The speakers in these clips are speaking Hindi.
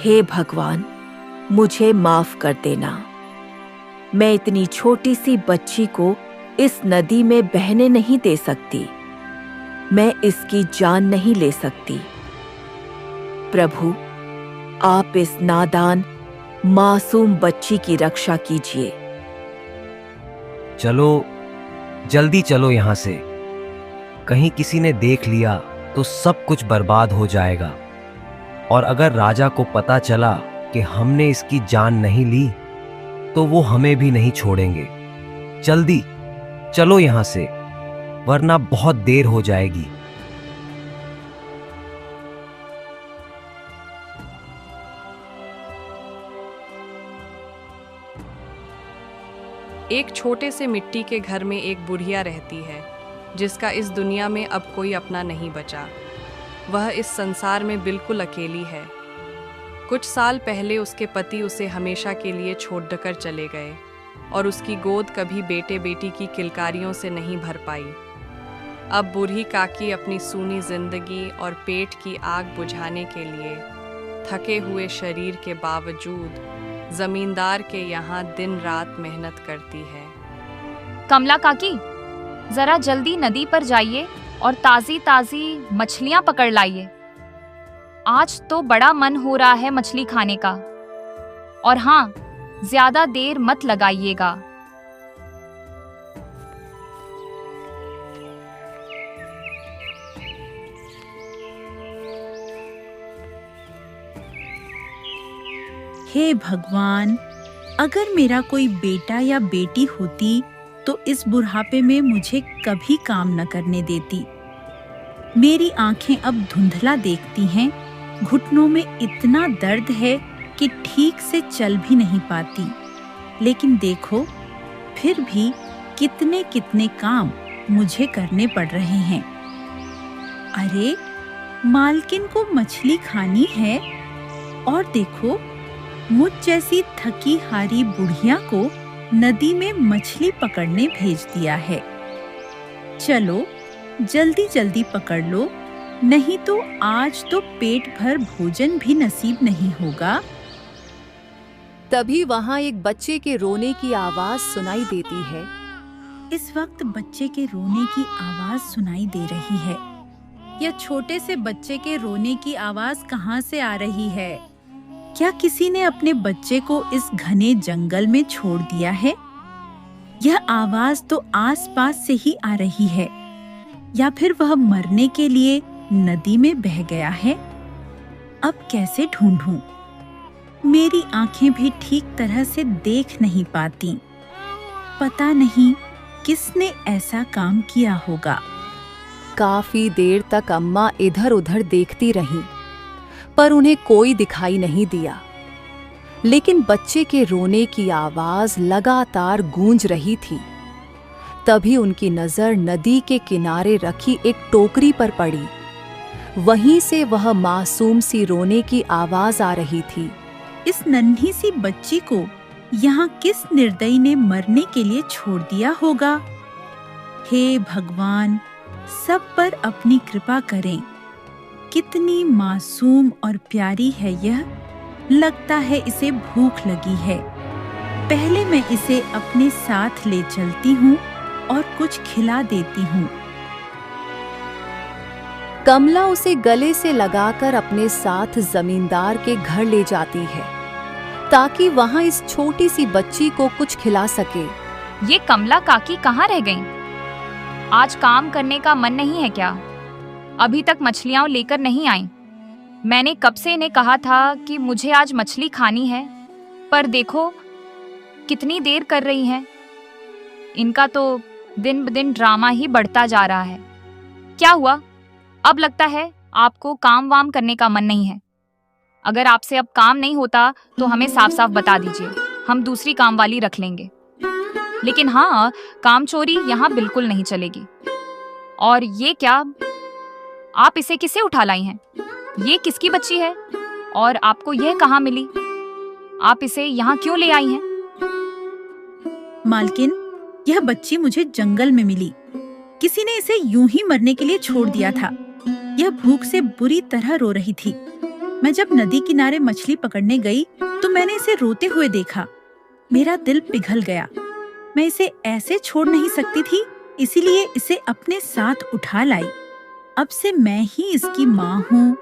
हे भगवान, मुझे माफ कर देना। मैं इतनी छोटी सी बच्ची को इस नदी में बहने नहीं दे सकती। मैं इसकी जान नहीं ले सकती। प्रभु, आप इस नादान मासूम बच्ची की रक्षा कीजिए। चलो, जल्दी चलो यहाँ से। कहीं किसी ने देख लिया तो सब कुछ बर्बाद हो जाएगा। और अगर राजा को पता चला कि हमने इसकी जान नहीं ली तो वो हमें भी नहीं छोड़ेंगे। जल्दी चलो यहाँ से, वरना बहुत देर हो जाएगी। एक छोटे से मिट्टी के घर में एक बुढ़िया रहती है, जिसका इस दुनिया में अब कोई अपना नहीं बचा। वह इस संसार में बिल्कुल अकेली है। कुछ साल पहले उसके पति उसे हमेशा के लिए छोड़कर चले गए और उसकी गोद कभी बेटे बेटी की किलकारियों से नहीं भर पाई। अब बूढ़ी काकी अपनी सूनी जिंदगी और पेट की आग बुझाने के लिए थके हुए शरीर के बावजूद जमींदार के यहाँ दिन रात मेहनत करती है। कमला काकी, जरा जल्दी नदी पर जाइए और ताजी ताजी मछलियां पकड़ लाइए। आज तो बड़ा मन हो रहा है मछली खाने का। और हाँ, ज्यादा देर मत लगाइएगा। हे भगवान, अगर मेरा कोई बेटा या बेटी होती तो इस बुढ़ापे में मुझे कभी काम न करने देती। मेरी आंखें अब धुंधला देखती हैं, घुटनों में इतना दर्द है कि ठीक से चल भी नहीं पाती। लेकिन देखो, फिर भी कितने कितने काम मुझे करने पड़ रहे हैं। अरे, मालकिन को मछली खानी है और देखो, मुझ जैसी थकी हारी बुढ़िया को नदी में मछली पकड़ने भेज दिया है। चलो, जल्दी जल्दी पकड़ लो, नहीं तो आज तो पेट भर भोजन भी नसीब नहीं होगा। तभी वहां एक बच्चे के रोने की आवाज सुनाई देती है। इस वक्त बच्चे के रोने की आवाज सुनाई दे रही है। यह छोटे से बच्चे के रोने की आवाज कहाँ से आ रही है? क्या किसी ने अपने बच्चे को इस घने जंगल में छोड़ दिया है? यह आवाज तो आसपास से ही आ रही है, या फिर वह मरने के लिए नदी में बह गया है। अब कैसे ढूंढूं? मेरी आंखें भी ठीक तरह से देख नहीं पाती। पता नहीं किसने ऐसा काम किया होगा। काफी देर तक अम्मा इधर उधर देखती रहीं, पर उन्हें कोई दिखाई नहीं दिया। लेकिन बच्चे के रोने की आवाज लगातार गूंज रही थी। तभी उनकी नजर नदी के किनारे रखी एक टोकरी पर पड़ी। वहीं से वह मासूम सी रोने की आवाज आ रही थी। इस नन्ही सी बच्ची को यहाँ किस निर्दयी ने मरने के लिए छोड़ दिया होगा? हे भगवान, सब पर अपनी कृपा करें। कितनी मासूम और प्यारी है यह। लगता है इसे भूख लगी है। पहले मैं इसे अपने साथ ले चलती हूँ और कुछ खिला देती हूँ। कमला उसे गले से लगाकर अपने साथ जमींदार के घर ले जाती है, ताकि वहां इस छोटी सी बच्ची को कुछ खिला सके। ये कमला काकी कहाँ रह गईं? आज काम करने का मन नहीं है क्या? अभी तक मछलियां लेकर नहीं आई। मैंने कब से इन्हें कहा था कि मुझे आज मछली खानी है, पर देखो कितनी देर कर रही हैं। इनका तो दिन ब दिन ड्रामा ही बढ़ता जा रहा है। क्या हुआ? अब लगता है आपको काम वाम करने का मन नहीं है। अगर आपसे अब काम नहीं होता तो हमें साफ साफ बता दीजिए, हम दूसरी काम वाली रख लेंगे। लेकिन हाँ, काम चोरी यहाँ बिल्कुल नहीं चलेगी। और ये क्या, आप इसे किसे उठा लाई हैं? ये किसकी बच्ची है और आपको यह कहाँ मिली? आप इसे यहाँ क्यों ले आई हैं? मालकिन, यह बच्ची मुझे जंगल में मिली। किसी ने इसे यूं ही मरने के लिए छोड़ दिया था। यह भूख से बुरी तरह रो रही थी। मैं जब नदी किनारे मछली पकड़ने गई तो मैंने इसे रोते हुए देखा। मेरा दिल पिघल गया। मैं इसे ऐसे छोड़ नहीं सकती थी, इसीलिए इसे अपने साथ उठा लाई। अब से मैं ही इसकी माँ हूँ,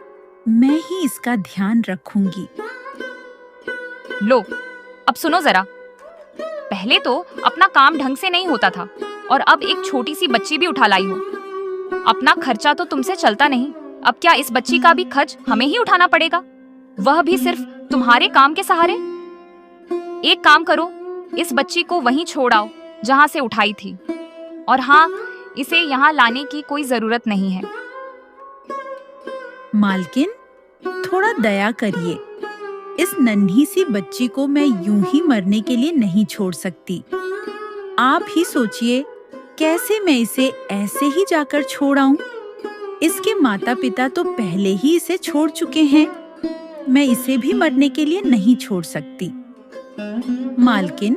मैं ही इसका ध्यान रखूंगी। लो, अब सुनो जरा। पहले तो अपना काम ढंग से नहीं होता था और अब एक छोटी सी बच्ची भी उठा लाई हो। अपना खर्चा तो तुमसे चलता नहीं, अब क्या इस बच्ची का भी खर्च हमें ही उठाना पड़ेगा, वह भी सिर्फ तुम्हारे काम के सहारे। एक काम करो, इस बच्ची को वहीं छोड़ आओ जहाँ से उठाई थी। और हाँ, इसे यहाँ लाने की कोई जरूरत नहीं है। मालकिन, थोड़ा दया करिए। इस नन्ही सी बच्ची को मैं यूं ही मरने के लिए नहीं छोड़ सकती। आप ही सोचिए, कैसे मैं इसे ऐसे ही जाकर छोड़ आऊं? इसके माता पिता तो पहले ही इसे छोड़ चुके हैं। मैं इसे भी मरने के लिए नहीं छोड़ सकती। मालकिन,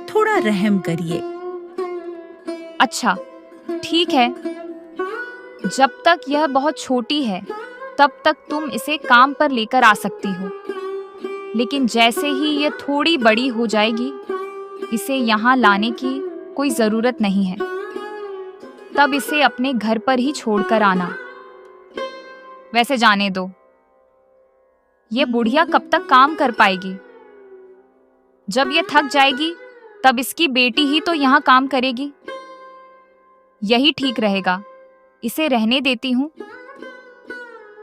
थोड़ा रहम करिए। अच्छा, ठीक है। जब तक यह बहुत छोटी है तब तक तुम इसे काम पर लेकर आ सकती हो, लेकिन जैसे ही यह थोड़ी बड़ी हो जाएगी, इसे यहाँ लाने की कोई जरूरत नहीं है। तब इसे अपने घर पर ही छोड़कर आना। वैसे जाने दो, ये बुढ़िया कब तक काम कर पाएगी? जब ये थक जाएगी तब इसकी बेटी ही तो यहाँ काम करेगी। यही ठीक रहेगा, इसे रहने देती हूँ।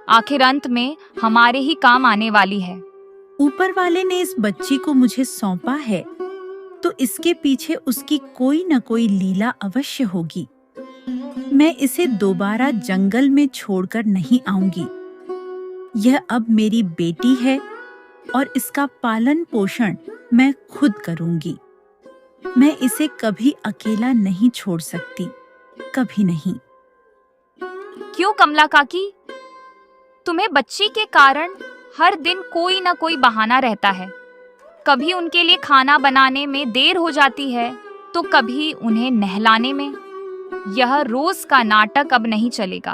आखिर अंत में हमारे ही काम आने वाली है। ऊपर वाले ने इस बच्ची को मुझे सौंपा है, तो इसके पीछे उसकी कोई न कोई लीला अवश्य होगी। मैं इसे दोबारा जंगल में छोड़कर नहीं आऊंगी। यह अब मेरी बेटी है और इसका पालन पोषण मैं खुद करूंगी। मैं इसे कभी अकेला नहीं छोड़ सकती, कभी नहीं। क्यों कमला काकी, तुम्हें बच्ची के कारण हर दिन कोई ना कोई बहाना रहता है। कभी उनके लिए खाना बनाने में देर हो जाती है, तो कभी उन्हें नहलाने में। यह रोज का नाटक अब नहीं चलेगा।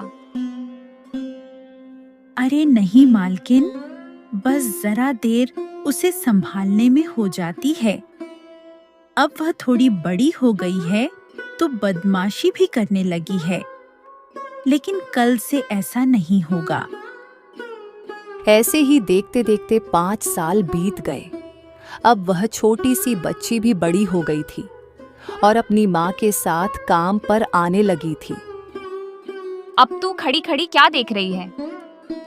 अरे नहीं मालकिन, बस जरा देर उसे संभालने में हो जाती है। अब वह थोड़ी बड़ी हो गई है तो बदमाशी भी करने लगी है, लेकिन कल से ऐसा नहीं होगा। ऐसे ही देखते देखते 5 साल बीत गए। अब वह छोटी सी बच्ची भी बड़ी हो गई थी और अपनी माँ के साथ काम पर आने लगी थी। अब तू खड़ी खड़ी क्या देख रही है?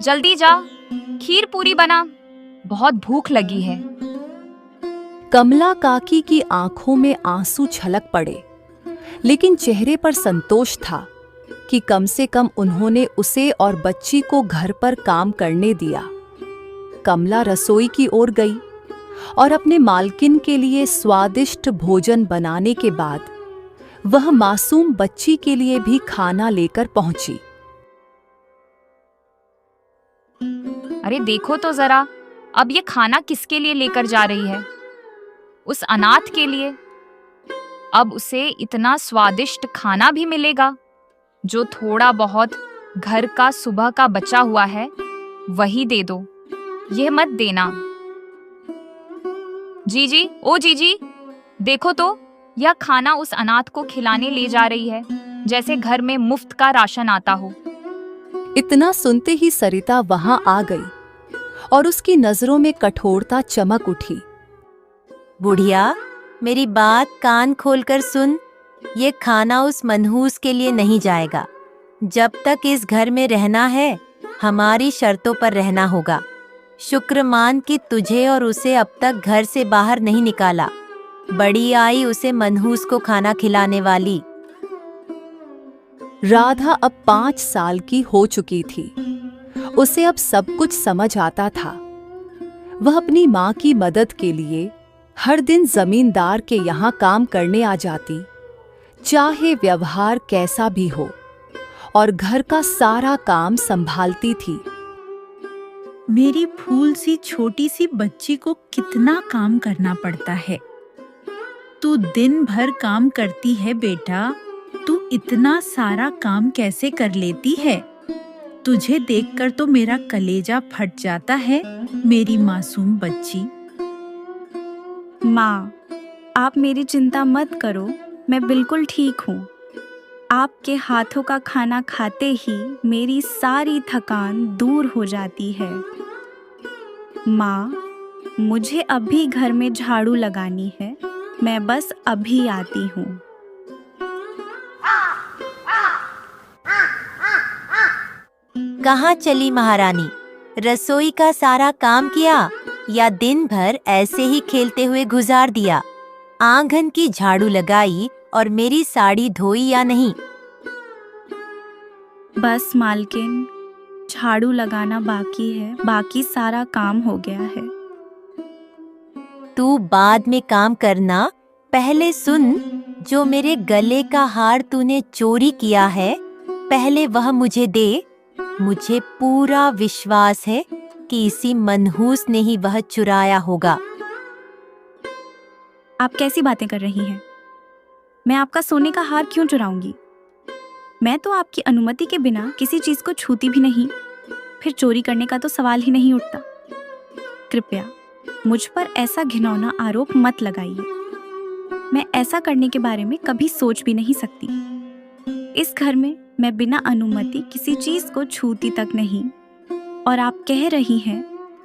जल्दी जा, खीर पूरी बना, बहुत भूख लगी है। कमला काकी की आंखों में आंसू छलक पड़े, लेकिन चेहरे पर संतोष था कि कम से कम उन्होंने उसे और बच्ची को घर पर काम करने दिया। कमला रसोई की ओर गई और अपने मालकिन के लिए स्वादिष्ट भोजन बनाने के बाद वह मासूम बच्ची के लिए भी खाना लेकर पहुंची। अरे देखो तो जरा, अब ये खाना किसके लिए लेकर जा रही है? उस अनाथ के लिए। अब उसे इतना स्वादिष्ट खाना भी मिलेगा। जो थोड़ा बहुत घर का सुबह का बचा हुआ है वही दे दो, यह मत देना। जीजी, ओ जीजी, देखो तो, यह खाना उस अनाथ को खिलाने ले जा रही है, जैसे घर में मुफ्त का राशन आता हो। इतना सुनते ही सरिता वहां आ गई और उसकी नजरों में कठोरता चमक उठी। बुढ़िया, मेरी बात कान खोलकर सुन। ये खाना उस मनहूस के लिए नहीं जाएगा। जब तक इस घर में रहना है, हमारी शर्तों पर रहना होगा। शुक्र मान कि तुझे और उसे अब तक घर से बाहर नहीं निकाला। बड़ी आई उसे मनहूस को खाना खिलाने वाली। राधा अब 5 साल की हो चुकी थी। उसे अब सब कुछ समझ आता था। वह अपनी माँ की मदद के लिए हर दिन जमींदार के यहाँ काम करने आ जाती, चाहे व्यवहार कैसा भी हो, और घर का सारा काम संभालती थी। मेरी फूल सी छोटी सी बच्ची को कितना काम करना पड़ता है। तू दिन भर काम करती है बेटा, तू इतना सारा काम कैसे कर लेती है? तुझे देखकर तो मेरा कलेजा फट जाता है, मेरी मासूम बच्ची। माँ, आप मेरी चिंता मत करो, मैं बिल्कुल ठीक हूँ। आपके हाथों का खाना खाते ही मेरी सारी थकान दूर हो जाती है। माँ, मुझे अभी घर में झाड़ू लगानी है, मैं बस अभी आती हूँ। कहाँ चली महारानी? रसोई का सारा काम किया या दिन भर ऐसे ही खेलते हुए गुजार दिया? आंगन की झाड़ू लगाई और मेरी साड़ी धोई या नहीं? बस मालकिन, झाड़ू लगाना बाकी है, बाकी सारा काम हो गया है। तू बाद में काम करना, पहले सुन, जो मेरे गले का हार तूने चोरी किया है, पहले वह मुझे दे। मुझे पूरा विश्वास है कि इसी मनहूस ने ही वह चुराया होगा। आप कैसी बातें कर रही हैं? मैं आपका सोने का हार क्यों चुराऊंगी? मैं तो आपकी अनुमति के बिना किसी चीज को छूती भी नहीं, फिर चोरी करने का तो सवाल ही नहीं उठता। कृपया मुझ पर ऐसा घिनौना आरोप मत लगाइए। मैं ऐसा करने के बारे में कभी सोच भी नहीं सकती। इस घर में मैं बिना अनुमति किसी चीज को छूती तक नहीं, और आप कह रही हैं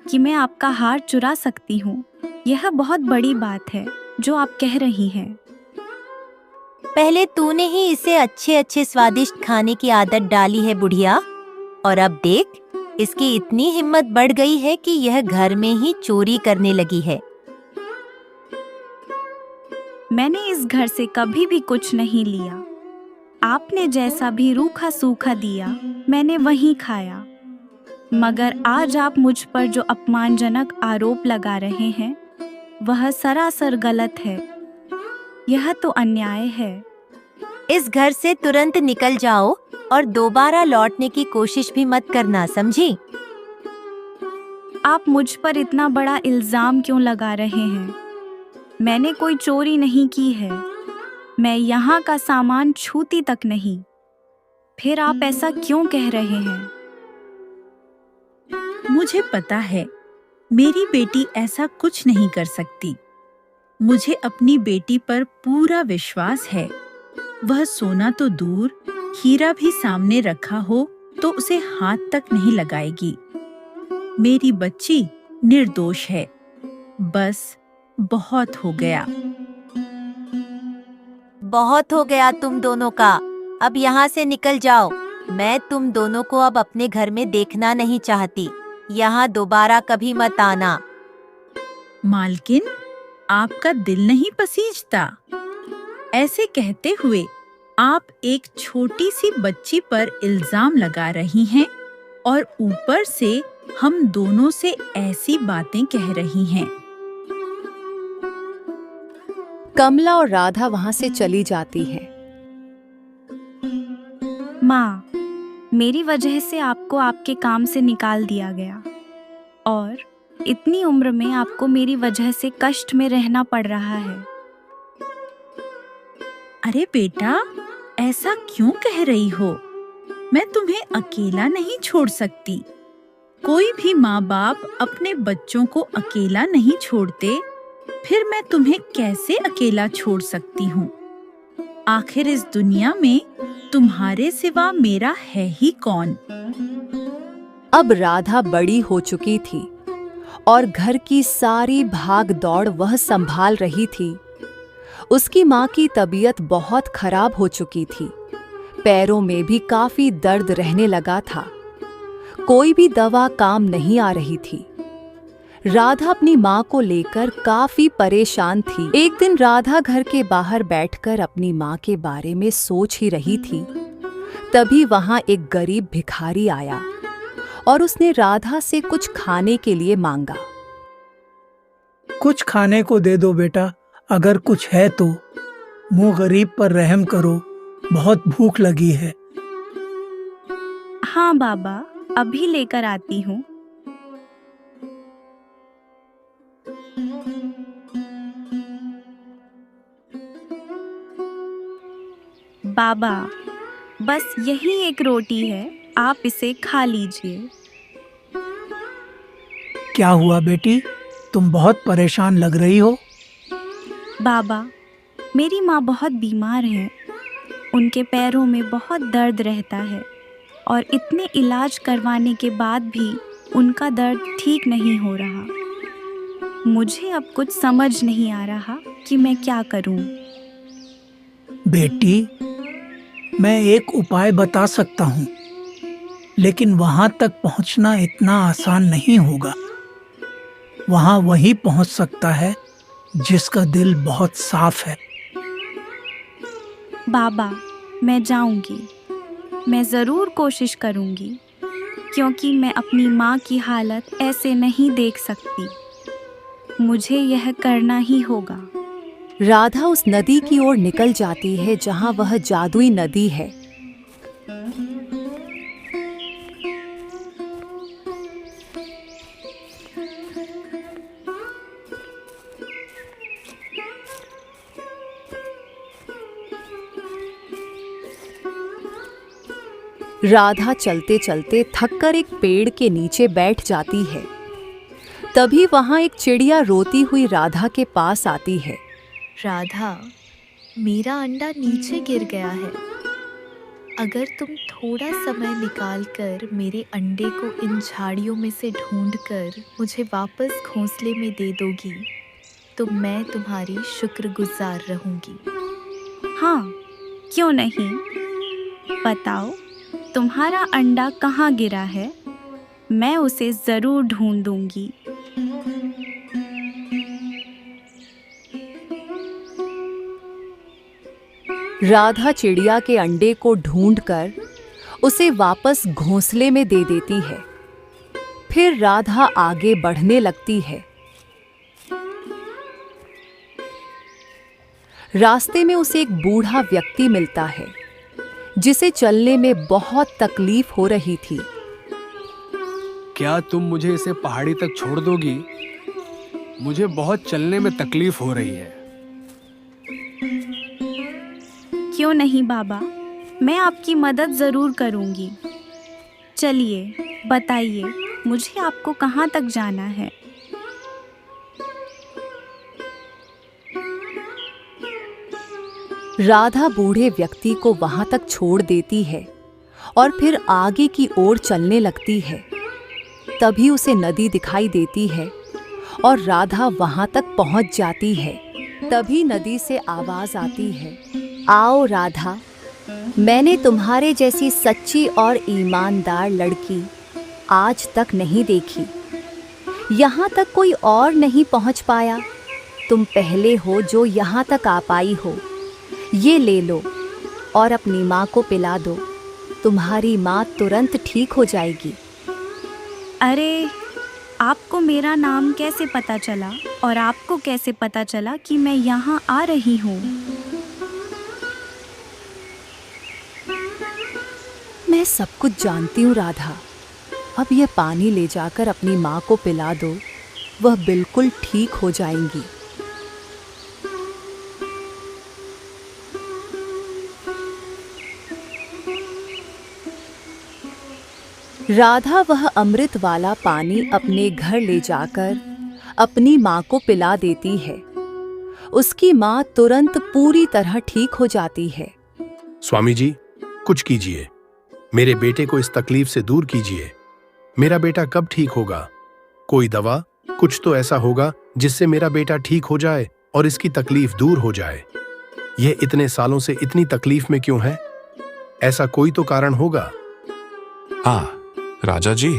कि मैं आपका हार चुरा सकती हूँ। यह बहुत बड़ी बात है जो आप कह रही हैं। पहले तूने ही इसे अच्छे अच्छे स्वादिष्ट खाने की आदत डाली है बुढ़िया, और अब देख, इसकी इतनी हिम्मत बढ़ गई है कि यह घर में ही चोरी करने लगी है। मैंने इस घर से कभी भी कुछ नहीं लिया। आपने जैसा भी रूखा सूखा दिया, मैंने वही खाया। मगर आज आप मुझ पर जो अपमानजनक आरोप लगा रहे हैं, वह सरासर गलत है। यह तो अन्याय है। इस घर से तुरंत निकल जाओ और दोबारा लौटने की कोशिश भी मत करना, समझी? आप मुझ पर इतना बड़ा इल्जाम क्यों लगा रहे हैं? मैंने कोई चोरी नहीं की है। मैं यहाँ का सामान छूती तक नहीं। फिर आप ऐसा क्यों कह रहे हैं? मुझे पता है, मेरी बेटी ऐसा कुछ नहीं कर सकती। मुझे अपनी बेटी पर पूरा विश्वास है। वह सोना तो दूर, हीरा भी सामने रखा हो तो उसे हाथ तक नहीं लगाएगी। मेरी बच्ची निर्दोष है। बस बहुत हो गया। बहुत हो गया तुम दोनों का। अब यहाँ से निकल जाओ। मैं तुम दोनों को अब अपने घर में देखना नहीं चाहती। यहाँ दोबारा कभी मत आना। मालकिन, आपका दिल नहीं पसीजता? ऐसे कहते हुए आप एक छोटी सी बच्ची पर इल्जाम लगा रही हैं और ऊपर से हम दोनों से ऐसी बातें कह रही हैं। कमला और राधा वहां से चली जाती हैं। माँ, मेरी वजह से आपको आपके काम से निकाल दिया गया, और इतनी उम्र में आपको मेरी वजह से कष्ट में रहना पड़ रहा है। अरे बेटा, ऐसा क्यों कह रही हो? मैं तुम्हें अकेला नहीं छोड़ सकती। कोई भी माँ बाप अपने बच्चों को अकेला नहीं छोड़ते। फिर मैं तुम्हें कैसे अकेला छोड़ सकती हूँ? आखिर इस दुनिया में तुम्हारे सिवा मेरा है ही कौन? अब राधा बड़ी हो चुकी थी और घर की सारी भाग दौड़ वह संभाल रही थी। उसकी माँ की तबीयत बहुत खराब हो चुकी थी। पैरों में भी काफी दर्द रहने लगा था। कोई भी दवा काम नहीं आ रही थी। राधा अपनी माँ को लेकर काफी परेशान थी। एक दिन राधा घर के बाहर बैठकर अपनी माँ के बारे में सोच ही रही थी। तभी वहां एक गरीब भिखारी आया और उसने राधा से कुछ खाने के लिए मांगा। कुछ खाने को दे दो बेटा, अगर कुछ है तो। मुँह गरीब पर रहम करो, बहुत भूख लगी है। हाँ बाबा, अभी लेकर आती हूँ। बाबा, बस यही एक रोटी है, आप इसे खा लीजिए। क्या हुआ बेटी, तुम बहुत परेशान लग रही हो। बाबा, मेरी माँ बहुत बीमार है। उनके पैरों में बहुत दर्द रहता है और इतने इलाज करवाने के बाद भी उनका दर्द ठीक नहीं हो रहा। मुझे अब कुछ समझ नहीं आ रहा कि मैं क्या करूं। बेटी, मैं एक उपाय बता सकता हूँ, लेकिन वहां तक पहुंचना इतना आसान नहीं होगा। वहां वही पहुंच सकता है जिसका दिल बहुत साफ है। बाबा, मैं जाऊंगी। मैं ज़रूर कोशिश करूंगी, क्योंकि मैं अपनी माँ की हालत ऐसे नहीं देख सकती। मुझे यह करना ही होगा। राधा उस नदी की ओर निकल जाती है जहां वह जादुई नदी है। राधा चलते चलते थककर एक पेड़ के नीचे बैठ जाती है। तभी वहां एक चिड़िया रोती हुई राधा के पास आती है। राधा, मेरा अंडा नीचे गिर गया है। अगर तुम थोड़ा समय निकाल कर मेरे अंडे को इन झाड़ियों में से ढूंढकर मुझे वापस घोंसले में दे दोगी तो मैं तुम्हारी शुक्रगुजार रहूंगी। हाँ, क्यों नहीं। बताओ, तुम्हारा अंडा कहाँ गिरा है? मैं उसे ज़रूर ढूंढूंगी। राधा चिड़िया के अंडे को ढूंढकर उसे वापस घोंसले में दे देती है। फिर राधा आगे बढ़ने लगती है। रास्ते में उसे एक बूढ़ा व्यक्ति मिलता है जिसे चलने में बहुत तकलीफ हो रही थी। क्या तुम मुझे इसे पहाड़ी तक छोड़ दोगी? मुझे बहुत चलने में तकलीफ हो रही है। क्यों नहीं बाबा, मैं आपकी मदद ज़रूर करूंगी। चलिए, बताइए, मुझे आपको कहाँ तक जाना है? राधा बूढ़े व्यक्ति को वहां तक छोड़ देती है और फिर आगे की ओर चलने लगती है। तभी उसे नदी दिखाई देती है और राधा वहां तक पहुंच जाती है। तभी नदी से आवाज आती है, आओ राधा, मैंने तुम्हारे जैसी सच्ची और ईमानदार लड़की आज तक नहीं देखी। यहाँ तक कोई और नहीं पहुँच पाया। तुम पहले हो जो यहाँ तक आ पाई हो। ये ले लो और अपनी माँ को पिला दो। तुम्हारी माँ तुरंत ठीक हो जाएगी। अरे, आपको मेरा नाम कैसे पता चला और आपको कैसे पता चला कि मैं यहाँ आ रही हूँ? मैं सब कुछ जानती हूँ राधा। अब यह पानी ले जाकर अपनी माँ को पिला दो, वह बिल्कुल ठीक हो जाएंगी। राधा वह अमृत वाला पानी अपने घर ले जाकर अपनी माँ को पिला देती है। उसकी माँ तुरंत पूरी तरह ठीक हो जाती है। स्वामी जी, कुछ कीजिए। मेरे बेटे को इस तकलीफ से दूर कीजिए। मेरा बेटा कब ठीक होगा? कोई दवा, कुछ तो ऐसा होगा जिससे मेरा बेटा ठीक हो जाए और इसकी तकलीफ दूर हो जाए। यह इतने सालों से इतनी तकलीफ में क्यों है? ऐसा कोई तो कारण होगा। हाँ राजा जी,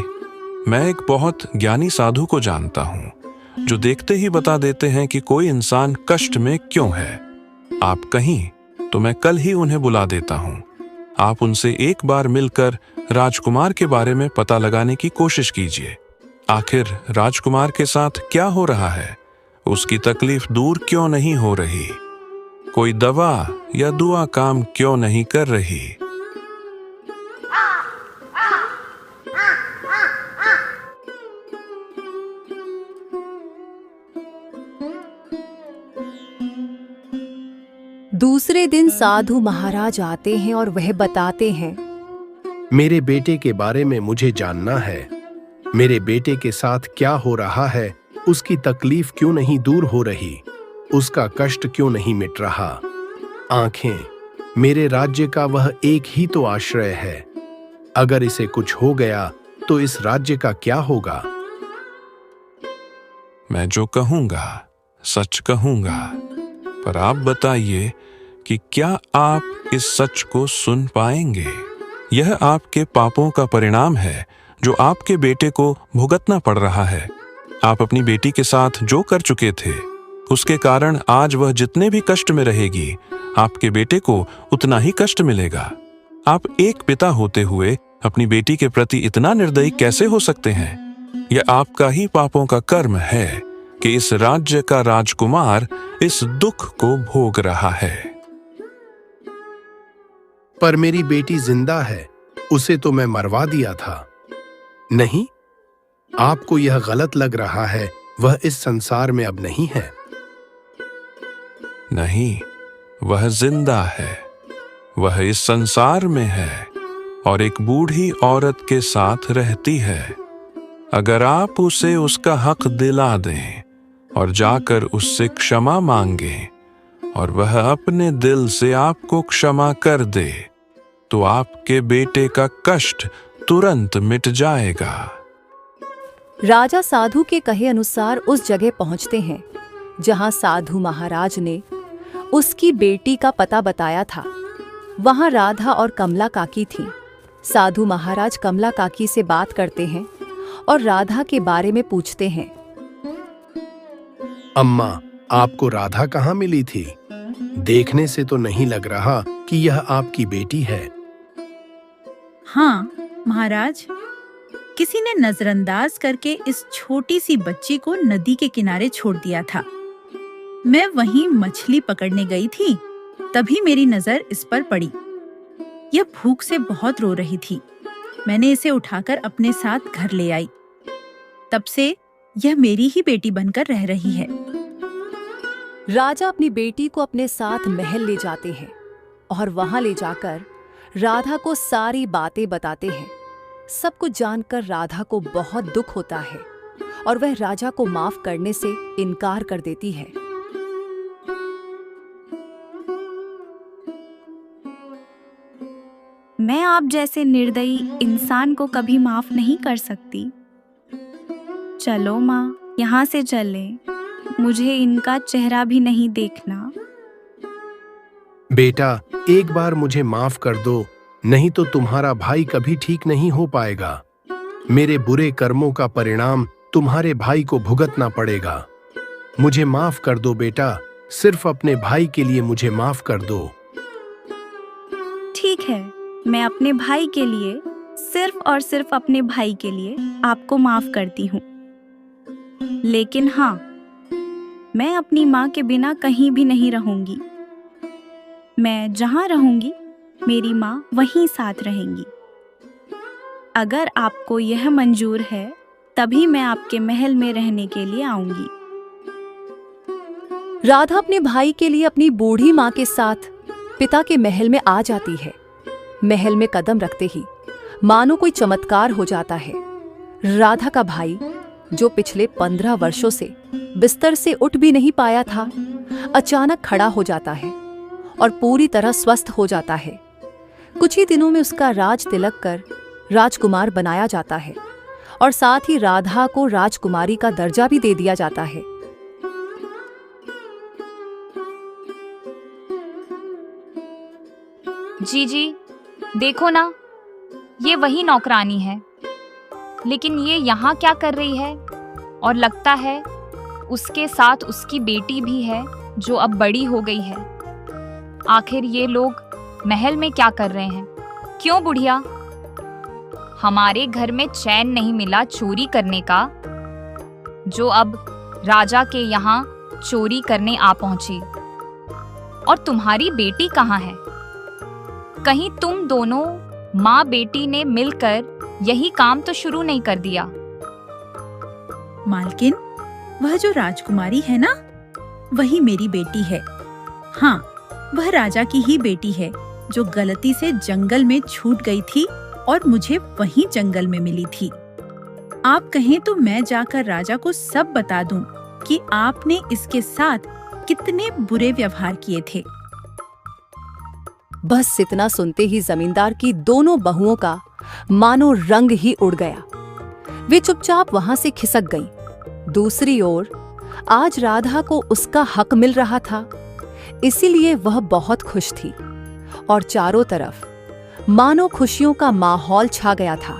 मैं एक बहुत ज्ञानी साधु को जानता हूँ जो देखते ही बता देते हैं कि कोई इंसान कष्ट में क्यों है। आप कहीं तो मैं कल ही उन्हें बुला देता हूँ। आप उनसे एक बार मिलकर राजकुमार के बारे में पता लगाने की कोशिश कीजिए। आखिर राजकुमार के साथ क्या हो रहा है? उसकी तकलीफ दूर क्यों नहीं हो रही? कोई दवा या दुआ काम क्यों नहीं कर रही? दूसरे दिन साधु महाराज आते हैं और वह बताते हैं, मेरे बेटे के बारे में मुझे जानना है। मेरे बेटे के साथ क्या हो रहा है, उसकी तकलीफ क्यों नहीं दूर हो रही, उसका कष्ट क्यों नहीं मिट रहा। आंखें, मेरे राज्य का वह एक ही तो आश्रय है। अगर इसे कुछ हो गया तो इस राज्य का क्या होगा? मैं जो कहूंगा सच कहूंगा, पर आप बताइए कि क्या आप इस सच को सुन पाएंगे? यह आपके पापों का परिणाम है जो आपके बेटे को भुगतना पड़ रहा है। आप अपनी बेटी के साथ जो कर चुके थे, उसके कारण आज वह जितने भी कष्ट में रहेगी, आपके बेटे को उतना ही कष्ट मिलेगा। आप एक पिता होते हुए अपनी बेटी के प्रति इतना निर्दयी कैसे हो सकते हैं? यह आपका ही पापों का कर्म है कि इस राज्य का राजकुमार इस दुख को भोग रहा है। पर मेरी बेटी जिंदा है, उसे तो मैं मरवा दिया था। नहीं, आपको यह गलत लग रहा है, वह इस संसार में अब नहीं है। नहीं, वह जिंदा है, वह इस संसार में है और एक बूढ़ी औरत के साथ रहती है। अगर आप उसे उसका हक दिला दें और जाकर उससे क्षमा मांगें और वह अपने दिल से आपको क्षमा कर दे, तो आपके बेटे का कष्ट तुरंत मिट जाएगा। राजा साधु के कहे अनुसार उस जगह पहुंचते हैं जहां साधु महाराज ने उसकी बेटी का पता बताया था। वहां राधा और कमला काकी थीं। साधु महाराज कमला काकी से बात करते हैं और राधा के बारे में पूछते हैं। अम्मा, आपको राधा कहाँ मिली थी? देखने से तो नहीं लग रहा कि यह आपकी बेटी है। हाँ महाराज, किसी ने नजरअंदाज करके इस छोटी सी बच्ची को नदी के किनारे छोड़ दिया था। मैं वहीं मछली पकड़ने गई थी, तभी मेरी नजर इस पर पड़ी। यह भूख से बहुत रो रही थी। मैंने इसे उठाकर अपने साथ घर ले आई। तब से यह मेरी ही बेटी बनकर रह रही है। राजा अपनी बेटी को अपने साथ महल ले जाते हैं और वहां ले जाकर राधा को सारी बातें बताते हैं। सब कुछ जानकर राधा को बहुत दुख होता है और वह राजा को माफ करने से इनकार कर देती है। मैं आप जैसे निर्दयी इंसान को कभी माफ नहीं कर सकती। चलो माँ, यहाँ से चलें। मुझे इनका चेहरा भी नहीं देखना। बेटा, एक बार मुझे माफ कर दो, नहीं तो तुम्हारा भाई कभी ठीक नहीं हो पाएगा। मेरे बुरे कर्मों का परिणाम तुम्हारे भाई को भुगतना पड़ेगा। मुझे माफ कर दो बेटा, सिर्फ अपने भाई के लिए मुझे माफ कर दो। ठीक है, मैं अपने भाई के लिए, सिर्फ और सिर्फ अपने भाई के लिए आपको माफ करती हूँ। लेकिन हाँ, मैं अपनी माँ के बिना कहीं भी नहीं रहूंगी। मैं जहाँ रहूंगी, मेरी माँ वहीं साथ रहेंगी। अगर आपको यह मंजूर है, तभी मैं आपके महल में रहने के लिए आऊंगी। राधा अपने भाई के लिए अपनी बूढ़ी माँ के साथ पिता के महल में आ जाती है। महल में कदम रखते ही मानो कोई चमत्कार हो जाता है। राधा का भाई, जो पिछले 15 वर्षों से बिस्तर से उठ भी नहीं पाया था, अचानक खड़ा हो जाता है और पूरी तरह स्वस्थ हो जाता है। कुछ ही दिनों में उसका राज तिलक कर राजकुमार बनाया जाता है और साथ ही राधा को राजकुमारी का दर्जा भी दे दिया जाता है। जी, देखो ना, ये वही नौकरानी है। लेकिन ये यहाँ क्या कर रही है? और लगता है उसके साथ उसकी बेटी भी है, जो अब बड़ी हो गई है। आखिर ये लोग महल में क्या कर रहे हैं? क्यों बुढ़िया? हमारे घर में चैन नहीं मिला चोरी करने का, जो अब राजा के यहाँ चोरी करने आ पहुंची। और तुम्हारी बेटी कहाँ है? कहीं तुम दोनों माँ बेटी ने मिलकर यही काम तो शुरू नहीं कर दिया? मालकिन, वह जो राजकुमारी है ना, वही मेरी बेटी है। हाँ, वह राजा की ही बेटी है, जो गलती से जंगल में छूट गई थी और मुझे वहीं जंगल में मिली थी। आप कहें तो मैं जाकर राजा को सब बता दूं कि आपने इसके साथ कितने बुरे व्यवहार किए थे। बस इतना सुनते ही जमींदार की दोनों बहुओं का मानो रंग ही उड़ गया। वे चुपचाप वहां से खिसक गईं। दूसरी ओर आज राधा को उसका हक मिल रहा था, इसीलिए वह बहुत खुश थी और चारों तरफ मानो खुशियों का माहौल छा गया था।